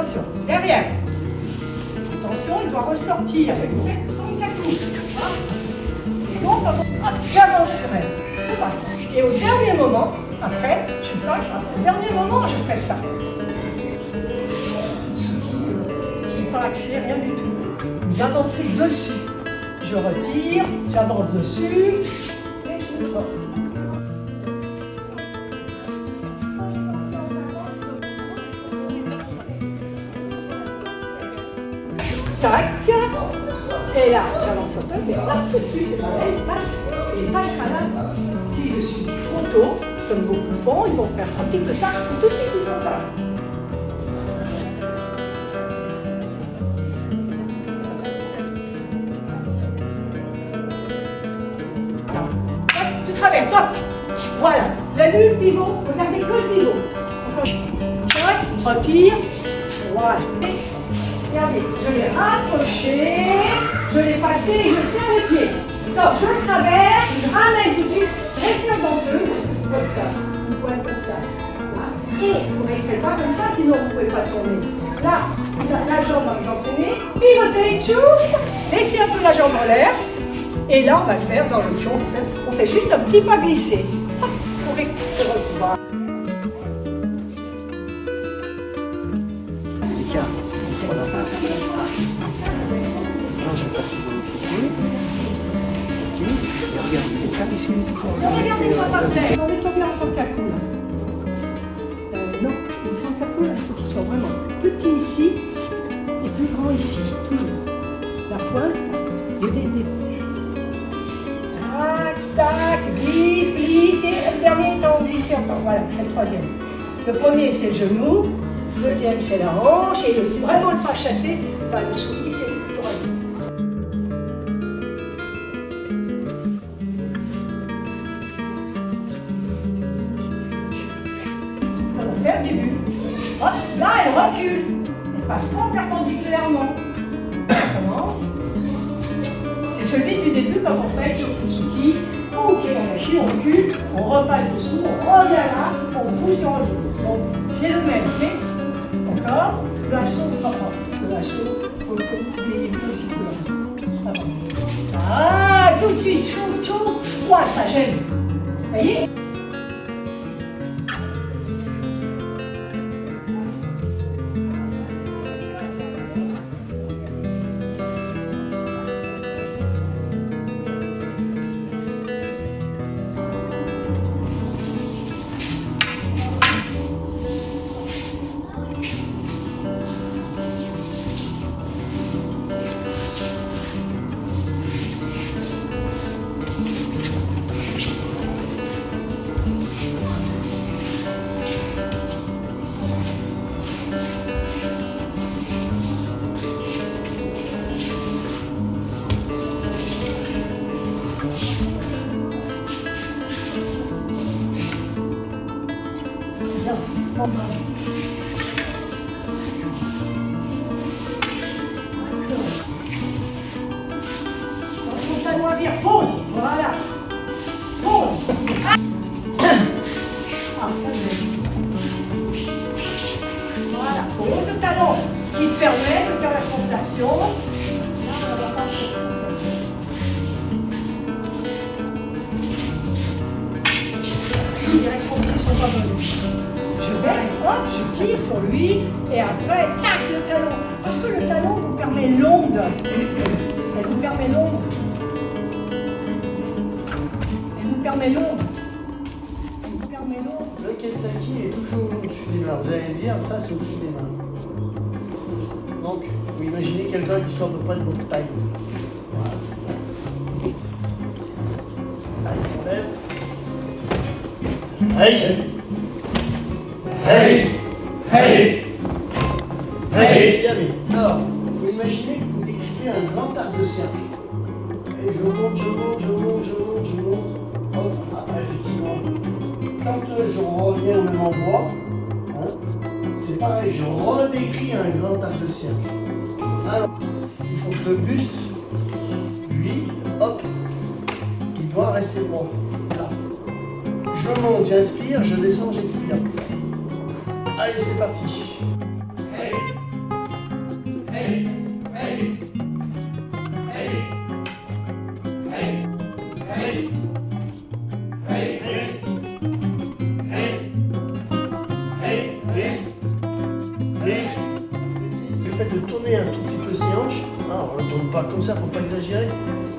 Attention, derrière. Attention, il doit ressortir avec son cacou. Et donc, j'avance sur elle. Je passe. Et au dernier moment, après, je passe. Au dernier moment, je fais ça. Je n'ai pas accès, rien du tout. Vous avancez dessus. Je retire, j'avance dessus et je sors. Tac. Et là, j'avance un peu, mais là, tout de suite, elle passe à là. Si je suis trop tôt, comme beaucoup font, ils vont faire un petit peu ça, et tout de suite, ils font ça. Tu traverses, toi. Voilà. Vous avez vu le pivot? Regardez que le pivot. Je retire. Voilà. Regardez, je l'ai rapproché, je l'ai passé et je serre les pieds. Donc, je traverse, je ramène tout de suite, reste la danseuse, comme ça. Vous pouvez être comme ça. Là. Et vous ne resterez pas comme ça, sinon vous ne pouvez pas tourner. Là, la jambe va vous entraîner, pivotez, tchouf, laissez un peu la jambe en l'air. Et là, on va le faire dans le pion, on fait juste un petit pas glissé. Pour récupérer. Je vais passer de l'autre côté. Ok. Et regarde, il est caressé les pieds. Regardez-moi par terre. On est tombé en sans cacou. Non, le sans cacou, il faut qu'il soit vraiment petit ici et plus grand ici, toujours. La pointe, tac, tac, glisse, glisse. Et le dernier temps, glisse encore. Voilà, c'est le troisième. Le premier, c'est le genou. Le deuxième, c'est la hanche. Et vraiment le pas chassé, le souris, c'est le droit. Faire du but. Hop, là, elle recule. Elle passe pas perpendiculairement. On commence. C'est celui du début quand on fait Chokutsuki, ou Kegarashi, on recule, on repasse dessous, on revient là, on pousse et on revient. Donc, c'est le même, ok? Encore, le hacho, parce que le hacho, il faut oublier un petit peu. Ah, tout de suite, chou, chou, ouah, ça gêne. Vous voyez? On va dire pause, voilà. Pause. Ah, ça voilà, pose le talon qui te permet de faire la translation. Là, on va passer la translation. Les directions de pied sont pas bonnes. Je vais, hop, je tire sur lui et après, tac, le talon. Parce que le talon vous permet l'onde. Elle vous permet l'onde. Elle vous permet l'onde. Elle vous permet l'onde. Le Kensaki est toujours au-dessus des mains. Vous allez me dire, ça c'est au-dessus des mains. Donc, vous imaginez quelqu'un qui soit à peu près de votre taille. Voilà. Allez, hey, hey, hey, hey. Alors, vous imaginez que vous décrivez un grand arc de cercle. Et je monte, je monte, je monte, je monte, je monte. Hop, après, effectivement, quand je reviens au même endroit, hein, c'est pareil, je redécris un grand arc de cercle. Alors, il faut que le buste, lui, hop, il doit rester droit. Là. Je monte, j'inspire, je descends, j'expire. Allez, c'est parti. Hey, Le fait de tourner un tout petit peu ses hanches, hein, on ne tourne pas comme ça, faut pas exagérer.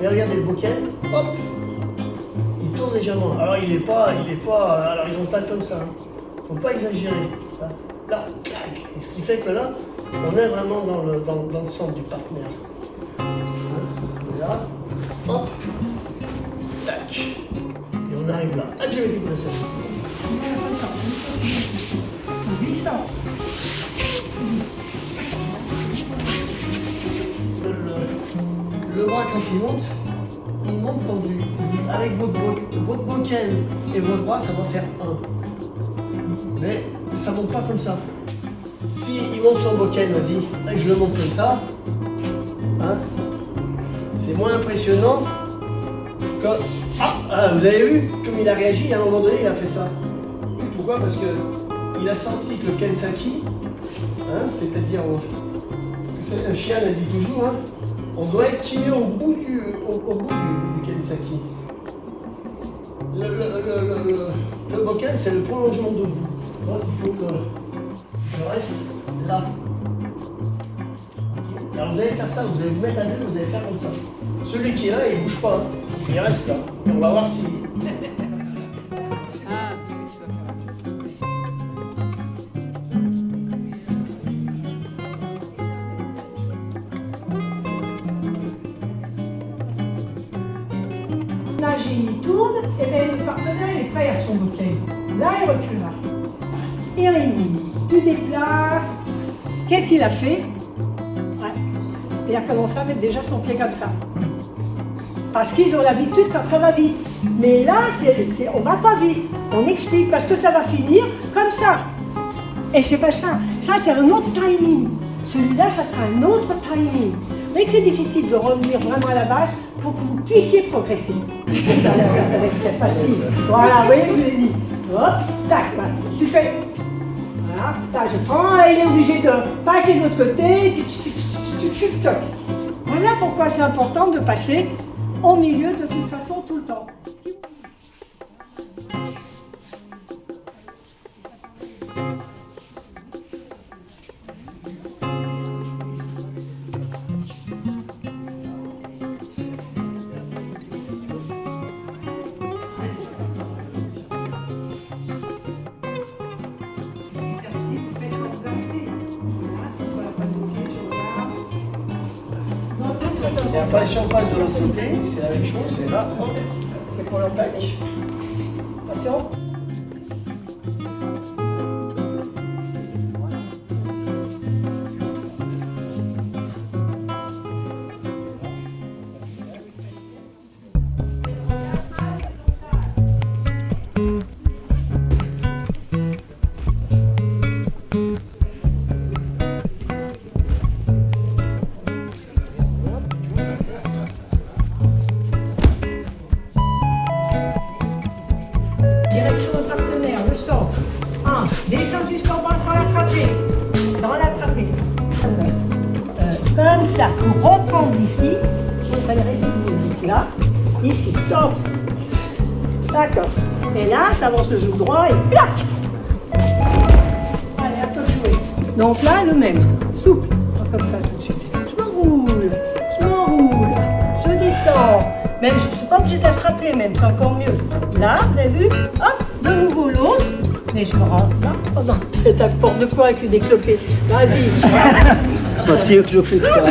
Mais regardez le bocal, hop, il tourne légèrement. Alors il est pas, alors ils ont pas comme ça. Hein. Faut pas exagérer. Là, clac. Et ce qui fait que là, on est vraiment dans le centre du partenaire. Hein, là, hop, tac. Et on arrive là. Ah, je vais vous laisser. Le bras, quand il monte tendu. Avec votre bocal et votre bras, ça va faire 1. Mais ça monte pas comme ça. Si il monte sur le bocal, vas-y, je le monte comme ça. Hein, c'est moins impressionnant que... Ah, vous avez vu comme il a réagi, à un moment donné, il a fait ça. Pourquoi? Parce qu'il a senti que le Kensaki, hein, c'est-à-dire, un chien l'a dit toujours, hein, on doit être tiré au bout du Kensaki. Le bocal, c'est le prolongement de vous. Donc il faut que je reste là. Alors vous allez faire ça, vous allez vous mettre à deux, vous allez faire comme ça. Celui qui est là, il ne bouge pas. Il reste là. Et on va voir si... Nager, il tourne, et bien le partenaire il est prêt à son bouquet. Là, il recule là. Et Rémi, tu déplaces. Qu'est-ce qu'il a fait? Ouais. Il a commencé à mettre déjà son pied comme ça. Parce qu'ils ont l'habitude quand ça va vite. Mais là, on va pas vite. On explique parce que ça va finir comme ça. Et c'est pas ça. Ça, c'est un autre timing. Celui-là, ça sera un autre timing. Vous voyez que c'est difficile de revenir vraiment à la base pour que vous puissiez progresser. C'est facile. Voilà, vous voyez, je vous l'ai dit. Hop, tac, voilà. Tu fais. Voilà, tac, je prends, il est obligé de passer de l'autre côté. Voilà pourquoi c'est important de passer au milieu de toute façon tout le temps. Et après, si on passe de l'autre côté, c'est la même chose, c'est là, hop, c'est pour leur tac. Attention. Descends jusqu'en bas sans l'attraper. Sans l'attraper. Comme ça, pour reprendre ici, vous allez rester là, ici, top. D'accord. Et là, tu avances le genou droit et plac. Allez, à toi de jouer. Donc là, le même. Souple. Comme ça tout de suite. Je m'enroule. Je descends. Même, je ne suis pas obligée d'attraper, même, c'est encore mieux. Là, vous avez vu? Hop, de nouveau l'autre. Mais je me rends là. Oh non, t'as peur de quoi avec des clopés? Vas-y. Moi, c'est eux que je fais ça.